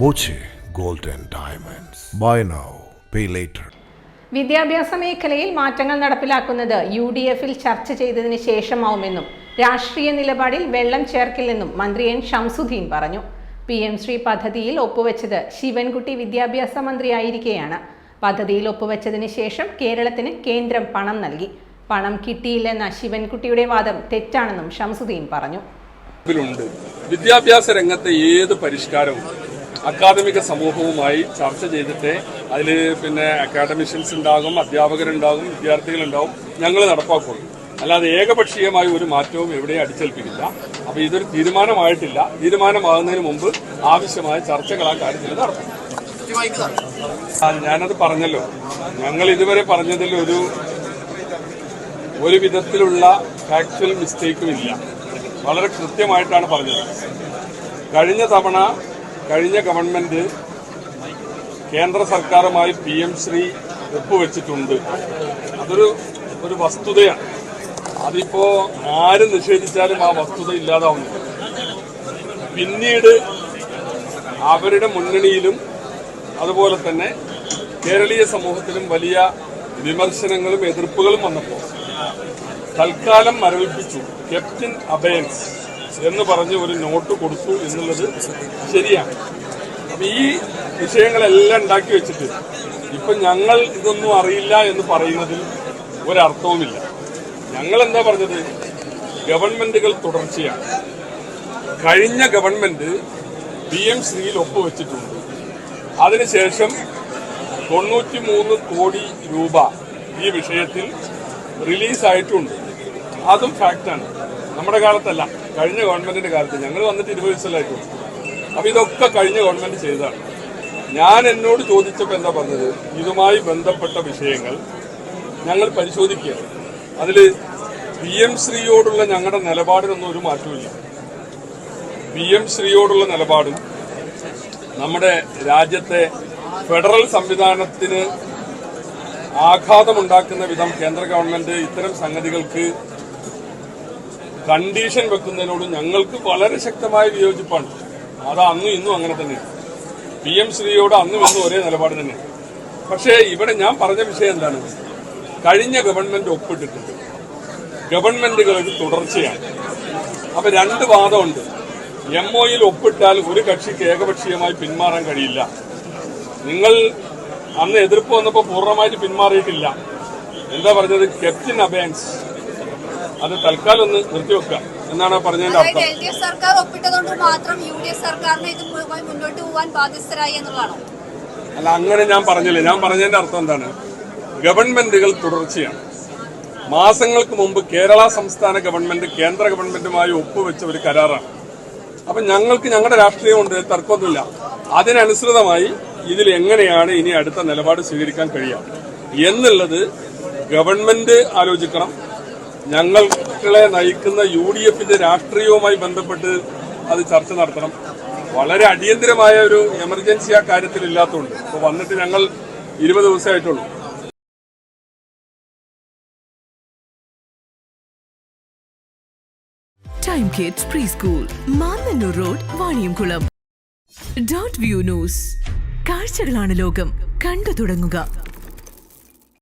Boche gold and diamonds. Buy now pay later. വിദ്യാഭ്യാസ മേഖലയിൽ മാറ്റങ്ങൾ നടപ്പിലാക്കുന്നത് UDF-ൽ ചർച്ച ചെയ്തതിന് ശേഷമാവുമെന്നും രാഷ്ട്രീയ നിലപാടിൽ വെള്ളം ചേർക്കില്ലെന്നും മന്ത്രി N. ഷംസുദ്ദീൻ പറഞ്ഞു. PM ശ്രീ പദ്ധതിയിൽ ഒപ്പുവെച്ചത് ശിവൻകുട്ടി വിദ്യാഭ്യാസ മന്ത്രിയായിരിക്കെയാണ്. പദ്ധതിയിൽ ഒപ്പുവെച്ചതിന് ശേഷം കേരളത്തിന് കേന്ദ്രം പണം നൽകി. പണം കിട്ടിയില്ലെന്ന ശിവൻകുട്ടിയുടെ വാദം തെറ്റാണെന്നും ഷംസുദ്ദീൻ പറഞ്ഞു. വിദ്യാഭ്യാസ രംഗത്തെ ഏത് പരിഷ്കാരവും അക്കാദമിക സമൂഹവുമായി ചർച്ച ചെയ്തിട്ട് അതിൽ അക്കാഡമിഷ്യൻസ് ഉണ്ടാകും, അധ്യാപകരുണ്ടാകും, വിദ്യാർത്ഥികളുണ്ടാകും, ഞങ്ങൾ നടപ്പാക്കുള്ളൂ. അല്ലാതെ ഏകപക്ഷീയമായ ഒരു മാറ്റവും എവിടെയും അടിച്ചേൽപ്പിക്കില്ല. അപ്പോൾ ഇതൊരു തീരുമാനമായിട്ടില്ല. തീരുമാനമാകുന്നതിന് മുമ്പ് ആവശ്യമായ ചർച്ചകൾ ആ കാര്യത്തിൽ നടത്തും. ഞാനത് പറഞ്ഞല്ലോ. ഞങ്ങൾ ഇതുവരെ പറഞ്ഞതിൽ ഒരു വിധത്തിലുള്ള ഫാക്ച്വൽ മിസ്റ്റേക്കും ഇല്ല. വളരെ കൃത്യമായിട്ടാണ് പറഞ്ഞത്. കഴിഞ്ഞ ഗവൺമെന്റ് കേന്ദ്ര സർക്കാരുമായി PM ശ്രീ ഒപ്പുവെച്ചിട്ടുണ്ട്. അതൊരു വസ്തുതയാണ്. അതിപ്പോ ആര് നിഷേധിച്ചാലും ആ വസ്തുത ഇല്ലാതാവുന്നു. പിന്നീട് അവരുടെ മുന്നണിയിലും അതുപോലെ തന്നെ കേരളീയ സമൂഹത്തിലും വലിയ വിമർശനങ്ങളും എതിർപ്പുകളും വന്നപ്പോൾ തൽക്കാലം മരവിപ്പിച്ചു. കെപ്റ്റ് അബയൻസ് എന്ന് പറഞ്ഞ് ഒരു നോട്ട് കൊടുത്തു എന്നുള്ളത് ശരിയാണ്. അപ്പൊ ഈ വിഷയങ്ങളെല്ലാം ഉണ്ടാക്കി വെച്ചിട്ട് ഇപ്പൊ ഞങ്ങൾ ഇതൊന്നും അറിയില്ല എന്ന് പറയുന്നതിൽ ഒരർത്ഥവുമില്ല. ഞങ്ങൾ എന്താ പറഞ്ഞത്? ഗവൺമെന്റുകൾ തുടർച്ചയാണ്. കഴിഞ്ഞ ഗവൺമെന്റ് PM ശ്രീയിൽ ഒപ്പുവെച്ചിട്ടുണ്ട്. അതിനുശേഷം 93 കോടി രൂപ ഈ വിഷയത്തിൽ റിലീസായിട്ടുണ്ട്. അതും ഫാക്റ്റാണ്. നമ്മുടെ കാലത്തല്ല, കഴിഞ്ഞ ഗവൺമെന്റിന്റെ കാലത്ത്. ഞങ്ങൾ വന്നിട്ട് 20 ദിവസമായിട്ടുണ്ട്. അപ്പൊ ഇതൊക്കെ കഴിഞ്ഞ ഗവൺമെന്റ് ചെയ്തതാണ്. ഞാൻ എന്നോട് ചോദിച്ചപ്പോൾ എന്താ പറഞ്ഞത്? ഇതുമായി ബന്ധപ്പെട്ട വിഷയങ്ങൾ ഞങ്ങൾ പരിശോധിക്കുക. അതിൽ PM ശ്രീയോടുള്ള ഞങ്ങളുടെ നിലപാടിനൊന്നും ഒരു മാറ്റമില്ല. PM ശ്രീയോടുള്ള നിലപാടും നമ്മുടെ രാജ്യത്തെ ഫെഡറൽ സംവിധാനത്തിന് ആഘാതമുണ്ടാക്കുന്ന വിധം കേന്ദ്ര ഗവൺമെന്റ് ഇത്തരം സംഗതികൾക്ക് കണ്ടീഷൻ വെക്കുന്നതിനോട് ഞങ്ങൾക്ക് വളരെ ശക്തമായ വിയോജിപ്പാണ്. അത് അന്നും ഇന്നും അങ്ങനെ തന്നെയാണ്. PM ശ്രീയോട് അന്നും ഇന്നും ഒരേ നിലപാട് തന്നെയാണ്. പക്ഷേ ഇവിടെ ഞാൻ പറഞ്ഞ വിഷയം എന്താണ്? കഴിഞ്ഞ ഗവൺമെന്റ് ഒപ്പിട്ടിട്ടുണ്ട്. ഗവൺമെന്റുകൾക്ക് തുടർച്ചയാണ്. അപ്പൊ രണ്ട് വാദമുണ്ട്. MOയിൽ ഒപ്പിട്ടാൽ ഒരു കക്ഷിക്ക് ഏകപക്ഷീയമായി പിന്മാറാൻ കഴിയില്ല. നിങ്ങൾ അന്ന് എതിർപ്പ് വന്നപ്പോൾ പൂർണ്ണമായിട്ട് പിന്മാറിയിട്ടില്ല. എന്താ പറഞ്ഞത്? കെപ്റ്റ് അബയൻസ്. അത് തൽക്കാലം ഒന്ന് നിർത്തിവെക്കുക എന്നാണ് പറഞ്ഞതിന്റെ അർത്ഥം. സർക്കാർ ഒപ്പിട്ടതുകൊണ്ട് മാത്രം UDF സർക്കാരിനെ ഇതുമായി മുന്നോട്ട് പോകാൻ ബാധ്യസ്ഥരായി എന്നുള്ളതാണോ? അല്ല, അങ്ങനെ ഞാൻ പറഞ്ഞില്ല. ഞാൻ പറഞ്ഞതിന്റെ അർത്ഥം എന്താണ്? ഗവൺമെന്റുകൾ തുടർച്ചയാണ്. മാസങ്ങൾക്ക് മുമ്പ് കേരള സംസ്ഥാന ഗവൺമെന്റ് കേന്ദ്ര ഗവൺമെന്റുമായി ഒപ്പുവെച്ച ഒരു കരാറാണ്. അപ്പൊ ഞങ്ങൾക്ക് ഞങ്ങളുടെ രാഷ്ട്രീയമുണ്ട്, തർക്കമൊന്നുമില്ല. അതിനനുസൃതമായി ഇതിൽ എങ്ങനെയാണ് ഇനി അടുത്ത നിലപാട് സ്വീകരിക്കാൻ കഴിയുക എന്നുള്ളത് ഗവൺമെന്റ് ആലോചിക്കണം. ഞങ്ങളെ നയിക്കുന്ന UDF-ന്റെ രാഷ്ട്രീയവുമായി ബന്ധപ്പെട്ട് അത് ചർച്ച നടത്തണം. വളരെ അടിയന്തരമായ ഒരു എമർജൻസി ആ കാര്യത്തിൽ ഇല്ലാത്തതുകൊണ്ട് ഇപ്പോൾ വന്നിട്ട് ഞങ്ങൾ 20 ദിവസമായിട്ടുള്ളൂ. Time Kids preschool, Mannannur road, Vaniyamkulam. .view news. കാഴ്ചകളാണ് ലോകം. കണ്ടു തുടങ്ങുക.